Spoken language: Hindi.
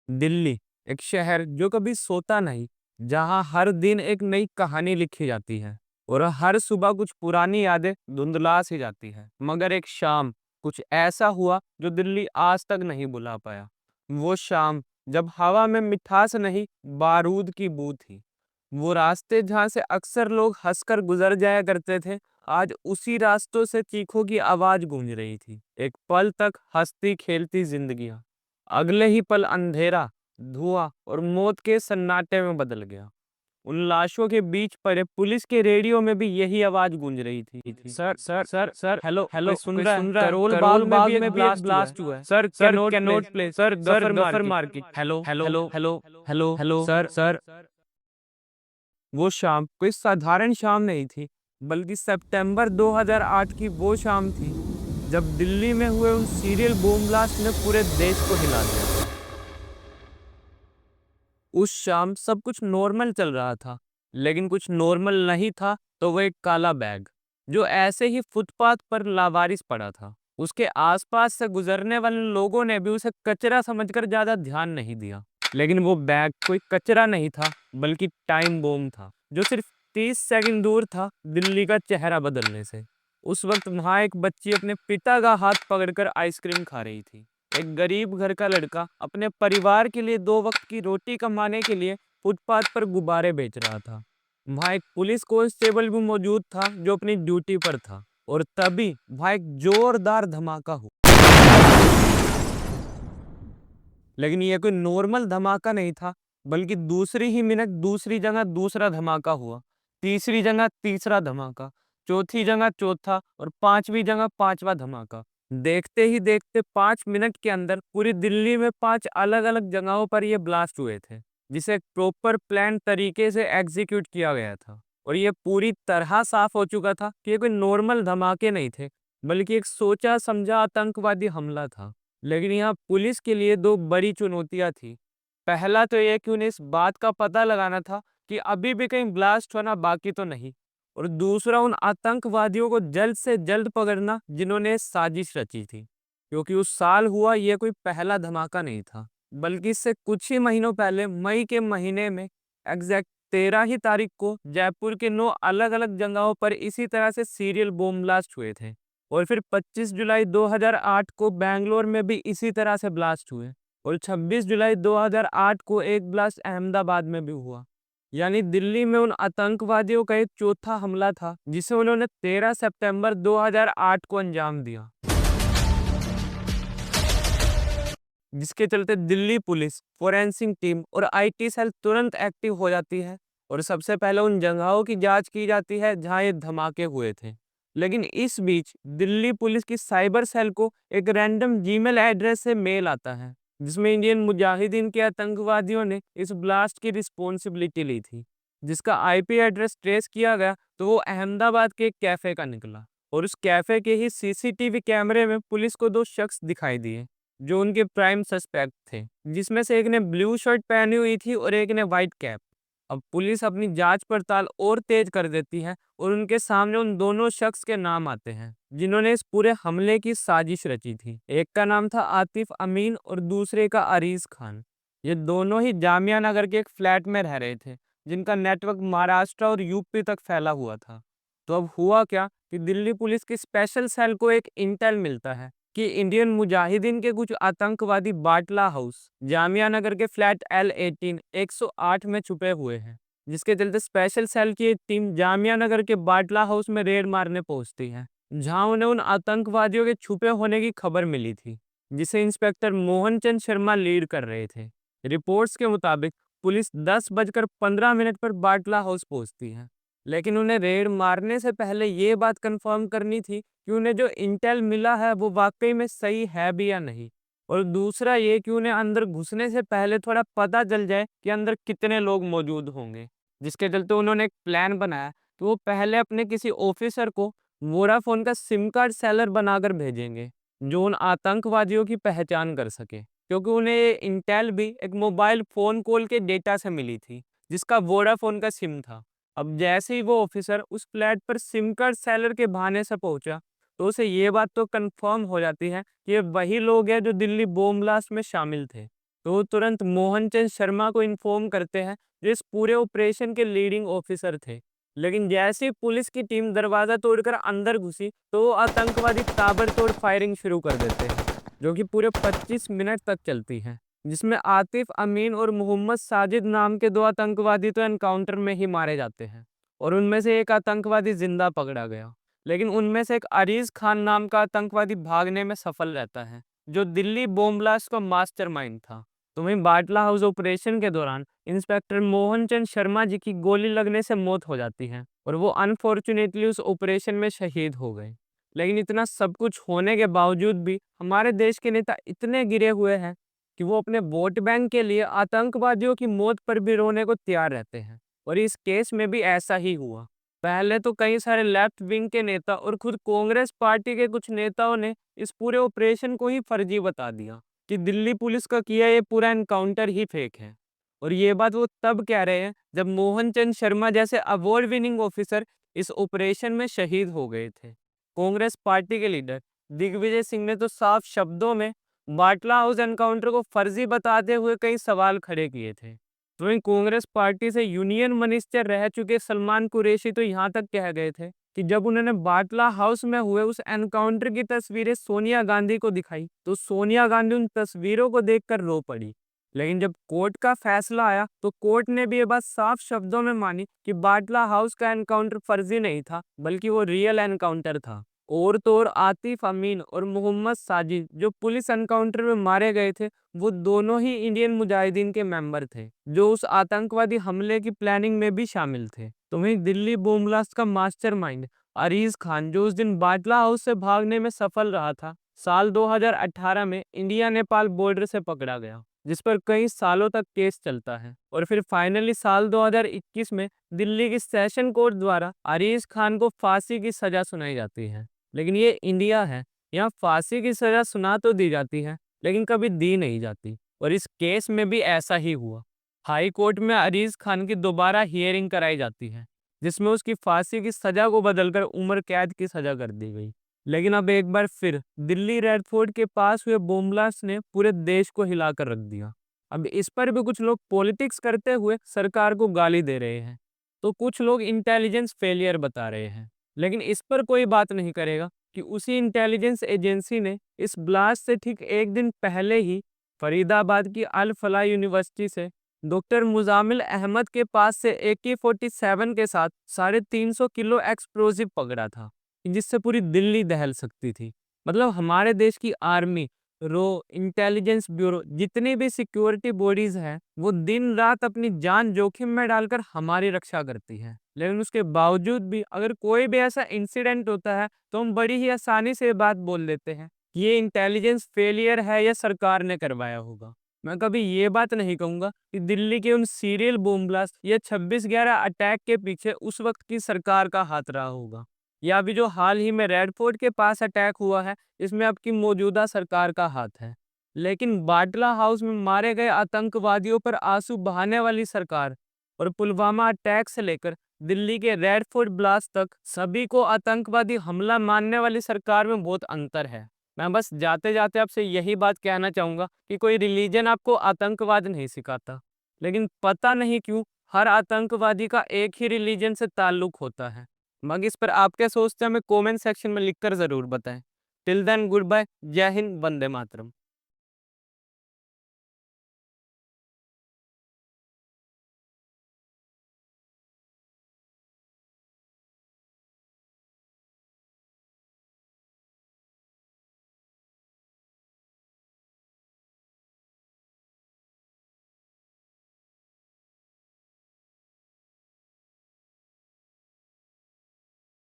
दिल्ली, एक शहर जो कभी सोता नहीं, जहाँ हर दिन एक नई कहानी लिखी जाती है और हर सुबह कुछ पुरानी यादें धुंधला सी जाती है। मगर एक शाम कुछ ऐसा हुआ जो दिल्ली आज तक नहीं भुला पाया। वो शाम जब हवा में मिठास नहीं, बारूद की बू थी। वो रास्ते जहाँ से अक्सर लोग हंसकर गुजर जाया करते थे, आज उसी रास्तों से चीखों की आवाज गूंज रही थी। एक पल तक हंसती खेलती जिंदगियां, अगले ही पल अंधेरा, धुआं और मौत के सन्नाटे में बदल गया। उन लाशों के बीच पड़े पुलिस के रेडियो में भी यही आवाज गूंज रही थी। Sir sir, sir sir, hello कोई हेलो सुन कोई रहा है? सुन रहा है? करोल बाग करोल में भी बाग एक में भी एक ब्लास्ट हुआ है। ब्लास्ट हुआ है। Sir, sir cannot can play. Note play. Sir, sir Gruffudd Gruffudd market. Market. Hello, hello hello, hello hello hello. Sir sir वो शाम कोई साधारण शाम नहीं थी, बल्कि सितंबर 2008 की वो शाम थी जब दिल्ली में हुए उन सीरियल बॉम्ब ब्लास्ट ने पूरे देश को हिला दिया था। उस शाम सब कुछ नॉर्मल चल रहा था, लेकिन कुछ नॉर्मल नहीं था। तो वो एक काला बैग जो ऐसे ही फुटपाथ पर लावारिस पड़ा था। उसके आसपास से गुजरने वाले लोगों ने भी उसे कचरा समझकर ज्यादा ध्यान नहीं दिया। लेकिन वो बैग कोई कचरा नहीं था, बल्कि टाइम बॉम्ब था, जो सिर्फ 30 सेकंड दूर था दिल्ली का चेहरा बदलने से। उस वक्त वहां एक बच्ची अपने पिता का हाथ पकड़कर आइसक्रीम खा रही थी। एक गरीब घर का लड़का अपने परिवार के लिए 2 वक्त की रोटी कमाने के लिए फुटपाथ पर गुब्बारे बेच रहा था। वहां एक पुलिस कांस्टेबल भी मौजूद था जो अपनी ड्यूटी पर था। और तभी वहां एक जोरदार धमाका हुआ। लेकिन ये कोई नॉर्मल धमाका नहीं था, बल्कि दूसरी ही मिनट दूसरी जगह दूसरा धमाका हुआ। तीसरी जगह तीसरा धमाका, चौथी जगह चौथा और पांचवी जगह पांचवा धमाका। देखते ही देखते 5 मिनट के अंदर पूरी दिल्ली में 5 अलग-अलग जगहों पर ये ब्लास्ट हुए थे, जिसे एक प्रॉपर प्लान तरीके से एग्जीक्यूट किया गया था। और ये पूरी तरह साफ हो चुका था कि ये कोई नॉर्मल धमाके नहीं थे, बल्कि एक सोचा समझा आतंकवादी हमला था। लेकिन यहाँ पुलिस के लिए दो बड़ी चुनौतियां थी। पहला तो यह कि उन्हें इस बात का पता लगाना था कि अभी भी कहीं ब्लास्ट होना बाकी तो नहीं। और दूसरा उन आतंकवादियों को जल्द से जल्द पकड़ना जिन्होंने ये साजिश रची थी। क्योंकि उस साल हुआ यह कोई पहला धमाका नहीं था, बल्कि इससे कुछ ही महीनों पहले मई के महीने में एग्जैक्ट 13 ही तारीख को जयपुर के 9 अलग-अलग जगहों पर इसी तरह से सीरियल बॉम्ब ब्लास्ट हुए थे। और फिर 25 जुलाई 2008 को बैंगलोर में भी इसी तरह से ब्लास्ट हुए। और 26 जुलाई 2008 को एक ब्लास्ट अहमदाबाद में भी हुआ। यानी दिल्ली में उन आतंकवादियों का एक चौथा हमला था जिसे उन्होंने 13 सितंबर 2008 को अंजाम दिया, जिसके चलते दिल्ली पुलिस, फोरेंसिक टीम और आईटी सेल तुरंत एक्टिव हो जाती है और सबसे पहले उन जगहों की जांच की जाती है जहां ये धमाके हुए थे। लेकिन इस बीच दिल्ली पुलिस की साइबर सेल को एक रैंडम जीमेल एड्रेस से मेल आता है, जिसमें इंडियन मुजाहिदीन के आतंकवादियों ने इस ब्लास्ट की रिस्पॉन्सिबिलिटी ली थी। जिसका आईपी एड्रेस ट्रेस किया गया तो वो अहमदाबाद के एक कैफे का निकला। और उस कैफे के ही सीसीटीवी कैमरे में पुलिस को दो शख्स दिखाई दिए जो उनके प्राइम सस्पेक्ट थे, जिसमें से एक ने ब्लू शर्ट पहनी हुई थी और एक ने व्हाइट कैप। अब पुलिस अपनी जांच पड़ताल और तेज कर देती है और उनके सामने उन दोनों शख्स के नाम आते हैं जिन्होंने इस पूरे हमले की साजिश रची थी। एक का नाम था आतिफ अमीन और दूसरे का अरीज खान। ये दोनों ही जामिया नगर के एक फ्लैट में रह रहे थे, जिनका नेटवर्क महाराष्ट्र और यूपी तक फैला हुआ था। तो अब हुआ क्या कि दिल्ली पुलिस की स्पेशल सेल को एक इंटेल मिलता है कि इंडियन मुजाहिदीन के कुछ आतंकवादी बाटला हाउस, जामिया नगर के फ्लैट L18 108 में छुपे हुए हैं। जिसके चलते स्पेशल सेल की एक टीम जामिया नगर के बाटला हाउस में रेड मारने पहुंचती है, जहां उन्हें उन आतंकवादियों के छुपे होने की खबर मिली थी, जिसे इंस्पेक्टर मोहन चंद शर्मा लीड कर रहे थे। रिपोर्ट्स के मुताबिक पुलिस 10:15 पर बाटला हाउस पहुंचती है, लेकिन उन्हें रेड मारने से पहले ये बात कंफर्म करनी थी कि उन्हें जो इंटेल मिला है वो वाकई में सही है भी या नहीं। और दूसरा ये कि उन्हें अंदर घुसने से पहले थोड़ा पता चल जाए कि अंदर कितने लोग मौजूद होंगे। जिसके चलते उन्होंने एक प्लान बनाया कि वो पहले अपने किसी ऑफिसर को वोडाफोन का सिम कार्ड सेलर बनाकर भेजेंगे, जो उन आतंकवादियों की पहचान कर सके, क्योंकि उन्हें ये इंटेल भी एक मोबाइल फोन कॉल के डेटा से मिली थी जिसका वोडाफोन का सिम था। अब जैसे ही वो ऑफिसर उस फ्लैट पर सिम कार्ड सेलर के बहाने से पहुंचा, तो उसे ये बात तो कंफर्म हो जाती है कि ये वही लोग हैं जो दिल्ली बॉम्ब ब्लास्ट में शामिल थे। तो वो तुरंत मोहनचंद शर्मा को इन्फॉर्म करते हैं, जो इस पूरे ऑपरेशन के लीडिंग ऑफिसर थे। लेकिन जैसे ही पुलिस की टीम दरवाजा तोड़कर अंदर घुसी, तो वो आतंकवादी ताबड़तोड़ फायरिंग शुरू कर देते हैं, जो कि पूरे 25 मिनट तक चलती है, जिसमें आतिफ अमीन और मोहम्मद साजिद नाम के दो आतंकवादी तो एनकाउंटर में ही मारे जाते हैं, और उनमें से एक आतंकवादी जिंदा पकड़ा गया। लेकिन उनमें से एक अरीज खान नाम का आतंकवादी भागने में सफल रहता है, जो दिल्ली बॉम्ब ब्लास्ट का मास्टरमाइंड था। तो वहीं बाटला हाउस ऑपरेशन के दौरान इंस्पेक्टर मोहनचंद शर्मा जी की गोली लगने से मौत हो जाती है, और वो अनफॉर्चुनेटली उस ऑपरेशन में शहीद हो गए। लेकिन इतना सब कुछ होने के बावजूद भी हमारे देश के नेता इतने गिरे हुए हैं कि वो अपने वोट बैंक के लिए आतंकवादियों की मौत पर भी रोने को तैयार रहते हैं। और इस केस में भी ऐसा ही हुआ। पहले तो कई सारे लेफ्ट विंग के नेता और खुद कांग्रेस पार्टी के कुछ नेताओं ने इस पूरे ऑपरेशन को ही फर्जी बता दिया, कि दिल्ली पुलिस का किया ये पूरा एनकाउंटर ही फेक है। और ये बात वो तब कह रहे हैं जब मोहनचंद शर्मा जैसे अवार्ड विनिंग ऑफिसर इस ऑपरेशन में शहीद हो गए थे। कांग्रेस पार्टी के लीडर दिग्विजय सिंह ने तो साफ शब्दों में बाटला हाउस एनकाउंटर को फर्जी बताते हुए कई सवाल खड़े किए थे। तो वहीं कांग्रेस पार्टी से यूनियन मिनिस्टर रह चुके सलमान कुरैशी तो यहाँ तक कह गए थे कि जब उन्होंने बाटला हाउस में हुए उस एनकाउंटर की तस्वीरें सोनिया गांधी को दिखाई, तो सोनिया गांधी उन तस्वीरों को देखकर रो पड़ी। लेकिन जब कोर्ट का फैसला आया, तो कोर्ट ने भी ये बात साफ शब्दों में मानी कि बाटला हाउस का एनकाउंटर फर्जी नहीं था, बल्कि वो रियल एनकाउंटर था। और तो और आतिफ अमीन और मोहम्मद साजिद जो पुलिस एनकाउंटर में मारे गए थे, वो दोनों ही इंडियन मुजाहिदीन के मेंबर थे, जो उस आतंकवादी हमले की प्लानिंग में भी शामिल थे। तो वहीं दिल्ली बॉम्ब ब्लास्ट का मास्टरमाइंड अरीज खान, जो उस दिन बाटला हाउस से भागने में सफल रहा था, साल 2018 में इंडिया नेपाल बॉर्डर से पकड़ा गया, जिस पर कई सालों तक केस चलता है। और फिर फाइनली साल 2021 में दिल्ली की सेशन कोर्ट द्वारा अरीज खान को फांसी की सजा सुनाई जाती है। लेकिन ये इंडिया है, यहाँ फांसी की सजा सुना तो दी जाती है, लेकिन कभी दी नहीं जाती। और इस केस में भी ऐसा ही हुआ। हाई कोर्ट में अरीज खान की दोबारा हियरिंग कराई जाती है, जिसमें उसकी फांसी की सजा को बदलकर उम्र कैद की सजा कर दी गई। लेकिन अब एक बार फिर दिल्ली रेड फोर्ट के पास हुए बॉम्ब ब्लास्ट ने पूरे देश को हिलाकर रख दिया। अब इस पर भी कुछ लोग पॉलिटिक्स करते हुए सरकार को गाली दे रहे हैं, तो कुछ लोग इंटेलिजेंस फेलियर बता रहे हैं। लेकिन इस पर कोई बात नहीं करेगा कि उसी इंटेलिजेंस एजेंसी ने इस ब्लास्ट से ठीक एक दिन पहले ही फरीदाबाद की अल फलाह यूनिवर्सिटी से डॉक्टर मुजामिल अहमद के पास से AK-47 के साथ 350 किलो एक्सप्लोजिव पकड़ा था, जिससे पूरी दिल्ली दहल सकती थी। मतलब हमारे देश की आर्मी, रो, इंटेलिजेंस ब्यूरो, जितनी भी सिक्योरिटी बॉडीज हैं, वो दिन रात अपनी जान जोखिम में डालकर हमारी रक्षा करती है। लेकिन उसके बावजूद भी अगर कोई भी ऐसा इंसिडेंट होता है, तो हम बड़ी ही आसानी से ये बात बोल देते हैं कि ये इंटेलिजेंस फेलियर है या सरकार ने करवाया होगा। मैं कभी ये बात नहीं कहूंगा कि दिल्ली के उन सीरियल बॉम्ब ब्लास्ट या 26/11 अटैक के पीछे उस वक्त की सरकार का हाथ रहा होगा, या अभी जो हाल ही में रेड फोर्ट के पास अटैक हुआ है, इसमें आपकी मौजूदा सरकार का हाथ है। लेकिन बाटला हाउस में मारे गए आतंकवादियों पर आंसू बहाने वाली सरकार, और पुलवामा अटैक से लेकर दिल्ली के रेड फोर्ट ब्लास्ट तक सभी को आतंकवादी हमला मानने वाली सरकार में बहुत अंतर है। मैं बस जाते जाते आपसे यही बात कहना चाहूंगा कि कोई रिलीजन आपको आतंकवाद नहीं सिखाता, लेकिन पता नहीं क्यों हर आतंकवादी का एक ही रिलीजन से ताल्लुक होता है। मगर इस पर आप क्या सोचते हैं, हमें कमेंट सेक्शन में लिखकर जरूर बताएं। टिल देन गुड बाय, जय हिंद, वंदे मातरम।